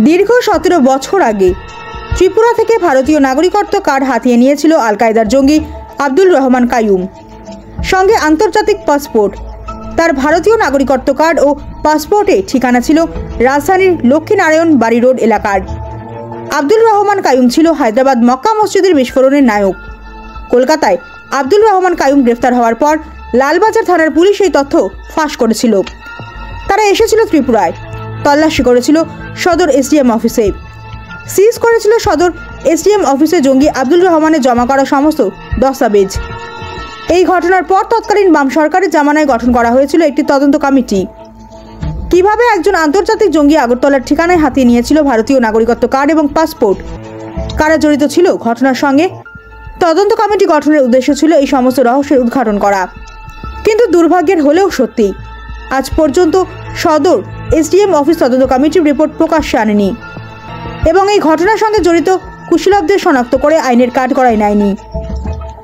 দীর্ঘ 17 বছর আগে ত্রিপুরা থেকে ভারতীয় নাগরিকত্ব কার্ড হাতিয়ে নিয়েছিল আল কায়দার জঙ্গি আব্দুল রহমান কাইয়ুম। সঙ্গে আন্তর্জাতিক পাসপোর্ট। তার ভারতীয় নাগরিকত্ব কার্ড ও পাসপোর্টে ঠিকানা ছিল রাজধানীর লক্ষ্মীনারায়ণ বাড়ি রোড এলাকার। আব্দুল রহমান কাইয়ুম ছিল হায়দ্রাবাদ মক্কা মসজিদের বিস্ফোরণের নায়ক। কলকাতায় আব্দুল রহমান কাইয়ুম গ্রেফতার হওয়ার পর লালবাজার থানার পুলিশ এই তথ্য ফাঁস করেছিল। তারা এসেছিল ত্রিপুরায়, তল্লাশি করেছিল সদর এসডিএম অফিসে, সিজ করেছিল সদর এসডিএম অফিসে জঙ্গি আব্দুল রহমানের জমা করা সমস্ত দস্তাবেজ। এই ঘটনার পর তৎকালীন বাম সরকারের জামানায় গঠন করা হয়েছিল একটি তদন্ত কমিটি। কিভাবে একজন আন্তর্জাতিক জঙ্গি আগরতলার ঠিকানায় হাতিয়ে নিয়েছিল ভারতীয় নাগরিকত্ব কার্ড এবং পাসপোর্ট, কারা জড়িত ছিল ঘটনার সঙ্গে, তদন্ত কমিটি গঠনের উদ্দেশ্য ছিল এই সমস্ত রহস্যের উদ্ঘাটন করা। কিন্তু দুর্ভাগ্যের হলেও সত্যি, আজ পর্যন্ত সদর এসডিএম অফিস তদন্ত কমিটির রিপোর্ট প্রকাশ্যে আনেনি এবং এই ঘটনার সঙ্গে জড়িত কুশলীদের শনাক্ত করে আইনের কাঠগড়ায় নেয়নি।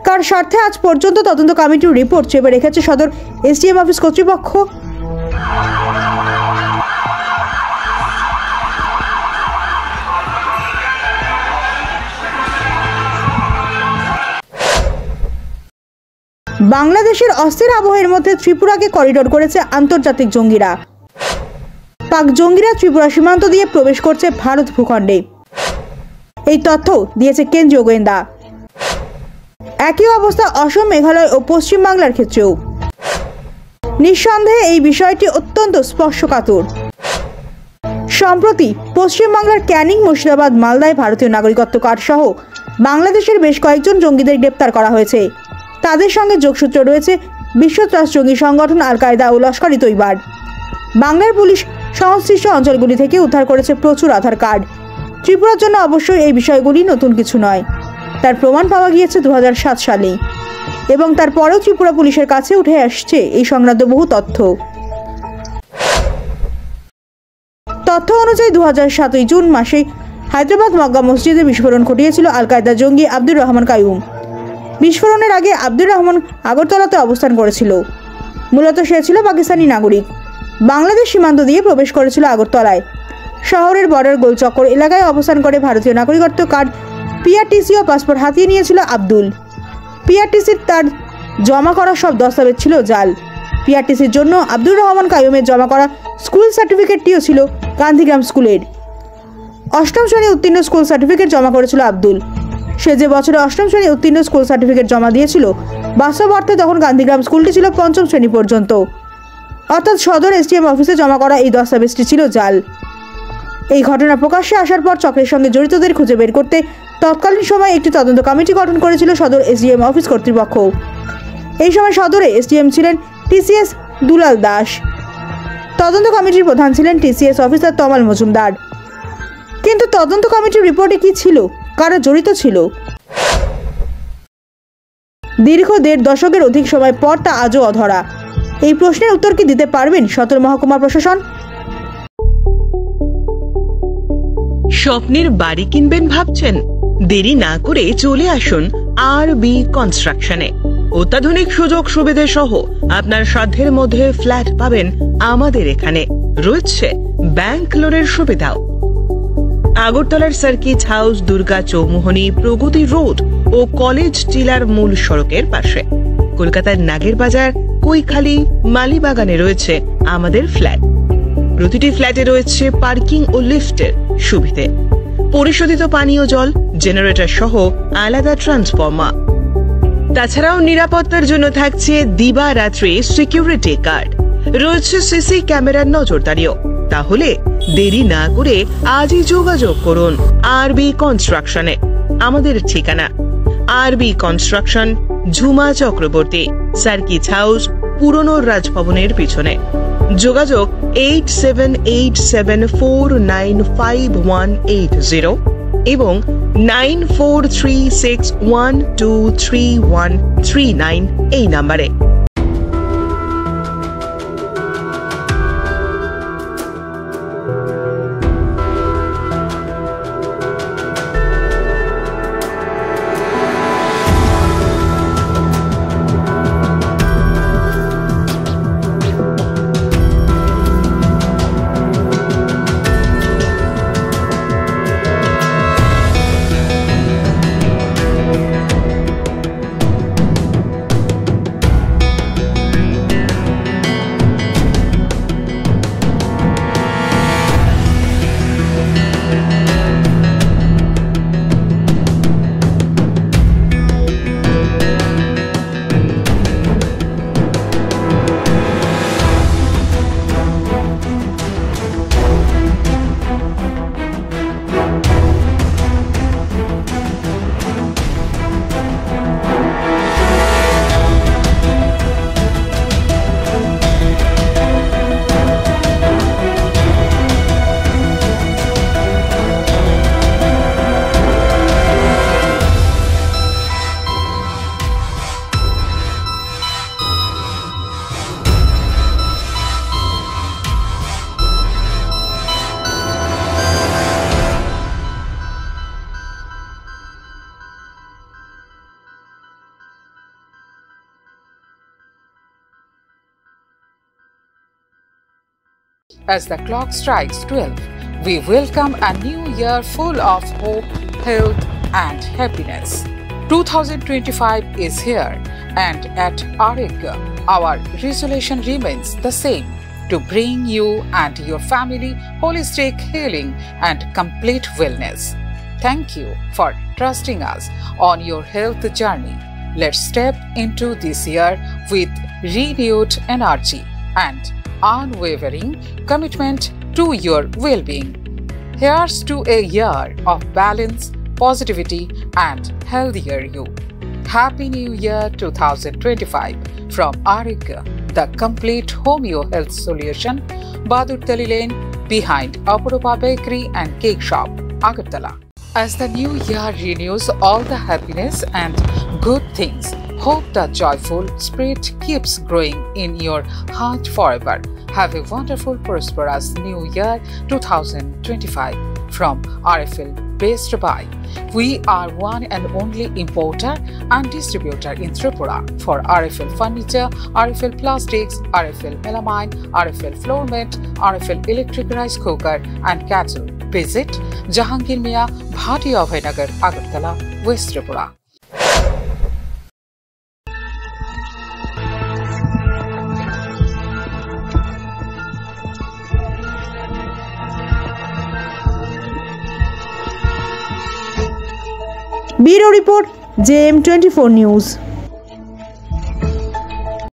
কার স্বার্থে আজ পর্যন্ত তদন্ত কমিটির রিপোর্ট চেপে রেখেছে সদর এসডিএম অফিস কর্তৃপক্ষ? বাংলাদেশের অস্থির আবহের মধ্যে ত্রিপুরাকে করিডোর করেছে আন্তর্জাতিক জঙ্গিরা। পাক জঙ্গিরা ত্রিপুরা সীমান্ত দিয়ে প্রবেশ করছে ভারত ভূখণ্ডে। এই তথ্য দিয়েছে কেন্দ্রীয় গোয়েন্দা। একই অবস্থা অসম, মেঘালয় ও পশ্চিম বাংলার ক্ষেত্রেও। নিঃসন্দেহে এই বিষয়টি অত্যন্ত স্পর্শকাতর। সম্প্রতি পশ্চিমবাংলার ক্যানিং, মুর্শিদাবাদ, মালদায় ভারতীয় নাগরিকত্ব কার্ড সহ বাংলাদেশের বেশ কয়েকজন জঙ্গিদের গ্রেপ্তার করা হয়েছে। তাদের সঙ্গে যোগসূত্র রয়েছে বিশ্বত্রাস জঙ্গি সংগঠন আল কায়দা ও লস্কর ই তৈবার। বাংলার পুলিশ সংশ্লিষ্ট অঞ্চলগুলি থেকে উদ্ধার করেছে প্রচুর আধার কার্ড। ত্রিপুরার জন্য অবশ্যই এই বিষয়গুলি নতুন কিছু নয়। তার প্রমাণ পাওয়া গিয়েছে 2007 সালে এবং তারপরেও ত্রিপুরা পুলিশের কাছে উঠে আসছে এই সংক্রান্ত বহু তথ্য অনুযায়ী 2007 জুন মাসে হায়দ্রাবাদ মক্কা মসজিদে বিস্ফোরণ ঘটিয়েছিল আল কায়দা জঙ্গি আব্দুর রহমান কাইয়ুম। বিস্ফোরণের আগে আব্দুর রহমান আগরতলাতে অবস্থান করেছিল। মূলত সে ছিল পাকিস্তানি নাগরিক। বাংলাদেশ সীমান্ত দিয়ে প্রবেশ করেছিল আগরতলায়। শহরের বর্ডার গোলচক্কর এলাকায় অবস্থান করে ভারতীয় নাগরিকত্ব কার্ড, পিআরটিসি ও পাসপোর্ট হাতিয়ে নিয়েছিল আব্দুল। পিআরটিসির তার জমা করা সব দস্তাবেজ ছিল জাল। পিআরটিসির জন্য আব্দুর রহমান কাইয়ুমের জমা করা স্কুল সার্টিফিকেটটিও ছিল গান্ধীগ্রাম স্কুলের। অষ্টম শ্রেণী উত্তীর্ণ স্কুল সার্টিফিকেট জমা করেছিল আব্দুল। সে যে বছরে অষ্টম শ্রেণী উত্তীর্ণ স্কুল সার্টিফিকেট জমা দিয়েছিল, বাস্তব অর্থে তখন গান্ধীগ্রাম স্কুলটি ছিল পঞ্চম শ্রেণী পর্যন্ত। অর্থাৎ সদর এসডিএম অফিসে জমা করা এই দস্তাবেজটি ছিল জাল। এই ঘটনা প্রকাশ্যে আসার পর চক্রের সঙ্গে জড়িতদের খুঁজে বের করতে তৎকালীন সময় একটি তদন্ত কমিটি গঠন করেছিল সদর এসডিএম অফিস কর্তৃপক্ষ। এই সময় সদরে এসডিএম ছিলেন টিসিএস দুলাল দাস। তদন্ত কমিটির প্রধান ছিলেন টিসিএস অফিসার তমাল মজুমদার। কিন্তু তদন্ত কমিটির রিপোর্টে কি ছিল, কারা জড়িত ছিল? দীর্ঘ 1.5 দশকের অধিক সময় পর তা আজও অধরা। এই প্রশ্নের উত্তর কি দিতে পারবেন সদর মহকুমা প্রশাসন? স্বপ্নের বাড়ি কিনবেন ভাবছেন? দেরি না করে চলে আসুন আরবি কনস্ট্রাকশনে। অত্যাধুনিক সুযোগ সুবিধা সহ আপনার সাধ্যের মধ্যে ফ্ল্যাট পাবেন আমাদের এখানে। রয়েছে ব্যাংক লোনের সুবিধাও। আগরতলার সার্কিট হাউস, দুর্গা চৌমুহনী, প্রগতি রোড ও কলেজ টিলার মূল সড়কের পাশে। কলকাতার নাগের বাজার, কৈখালি, মালিবাগানে রয়েছে আমাদের ফ্ল্যাট। প্রতিটি ফ্ল্যাটে রয়েছে পার্কিং ও লিফটের সুবিধে, পরিশোধিত পানীয় জল, জেনারেটর সহ আলাদা ট্রান্সফরমার। তাছাড়াও নিরাপত্তার জন্য থাকছে দিবারাত্রি সিকিউরিটি গার্ড। রয়েছে সিসি ক্যামেরার নজরদারিও। তাহলে দেরি না করে আজই যোগাযোগ করুন আরবি কনস্ট্রাকশনে। আমাদের ঠিকানা আরবি construction, Jhuma Chakraborty, circuit house, পুরনো রাজভবনের পিছনে। যোগাযোগ 8787495180 এবং 9436123139 এই নাম্বারে। as the clock strikes 12, we welcome a new year full of hope, health, and happiness. 2025 is here, and at Arigya, our resolution remains the same: to bring you and your family holistic healing and complete wellness. Thank you for trusting us on your health journey. Let's step into this year with renewed energy and unwavering commitment to your well-being. Here's to a year of balance, positivity, and healthier you. Happy New Year 2025 from Arigya, the complete homeo health solution, Badurtali Lane, behind Aparupa Bakery and Cake Shop, Agartala. As the new year renews all the happiness and good things, hope the joyful spirit keeps growing in your heart forever. Have a wonderful, prosperous New Year 2025 from RFL based by. We are one and only importer and distributor in Tripura for RFL Furniture, RFL Plastics, RFL Melamine, RFL Floor Mat, RFL Electric Rice Cooker and Kettle. Visit Jahangir Mia, Bhati Abhaynagar, Agartala, West Tripura. Bureau Report, JM24 News.